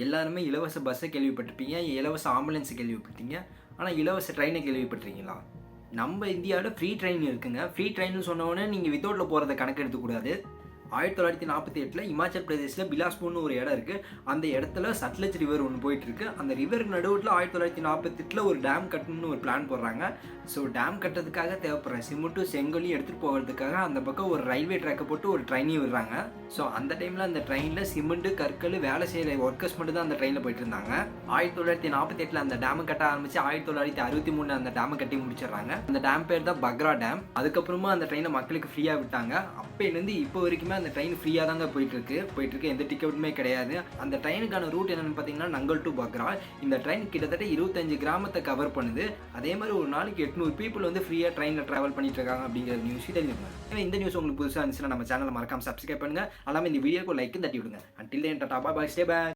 எல்லாருமே இலவச பஸ்ஸை கேள்விப்பட்டிருப்பீங்க, இலவச ஆம்புலன்ஸை கேள்விப்பட்டீங்க. ஆனால் இலவச ட்ரெயினை கேள்விப்பட்டிருக்கீங்களா? நம்ம இந்தியாவில் ஃப்ரீ ட்ரெயின் இருக்குங்க. ஃப்ரீ ட்ரெயின்னு சொன்னோடனே நீங்கள் வித்தவுட்டில் போகிறத கணக்கு எடுத்துக்கூடாது. 1948 இமாச்சல் பிரதேசில் பிலாஸ்பூர்னு ஒரு இடம் இருக்குது. அந்த இடத்துல சட்லஜ் ரிவர் ஒன்று போயிட்டுருக்கு. அந்த ரிவருக்கு நடுவில் 1948 ஒரு டேம் கட்டணும்னு ஒரு பிளான் போடுறாங்க. ஸோ டேம் கட்டுறதுக்காக தேவைப்படுற சிமெண்ட்டும் செங்கலையும் எடுத்துகிட்டு போகிறதுக்காக அந்த பக்கம் ஒரு ரயில்வே ட்ராக்கை போட்டு ஒரு ட்ரெயினையும் விடுறாங்க. ஸோ அந்த டைமில் அந்த ட்ரெயினில் சிமெண்ட்டு கற்கள் வேலை செய்கிற ஒர்க்கர்ஸ் மட்டும் தான் அந்த ட்ரெயினில் போயிட்டு இருந்தாங்க. 1948 அந்த டேமை கட்ட ஆரம்பித்து 1963 அந்த டேமை கட்டி முடிச்சிடுறாங்க. அந்த டேம் பேர் தான் பக்ரா டேம். அதுக்கப்புறமா அந்த ட்ரெயினை மக்களுக்கு ஃப்ரீயாக விட்டாங்க. அப்போலேருந்து இப்போ வரைக்குமே அந்த ட்ரெயின் ஃப்ரீயாக தாங்க போயிட்டுருக்கு. எந்த டிக்கெட்டுமே கிடையாது. அந்த ட்ரெயினுக்கான ரூட் என்னென்னு பார்த்தீங்கன்னா நங்கல் டு பக்ரா. இந்த ட்ரெயின் கிட்டத்தட்ட 25 கிராமத்தை கவர் பண்ணுது. அதே மாதிரி ஒரு நாளைக்கு 800 பீப்புள் வந்து ஃப்ரீயாக ட்ரெயினில் ட்ராவல் பண்ணிட்டு இருக்காங்க அப்படிங்கிற நியூஸ் தெரிஞ்சுக்கோங்க. ஏன்னா இந்த நியூஸ் உங்களுக்கு புதுசாக இருந்துச்சுன்னா நம்ம சேனலை மறக்காம சப்ஸ்கிரைப் பண்ணுங்கள். அல்லாமல் இந்த வீடியோக்கு லைக் தட்டி விடுங்க. Until then tata bye bye, stay back.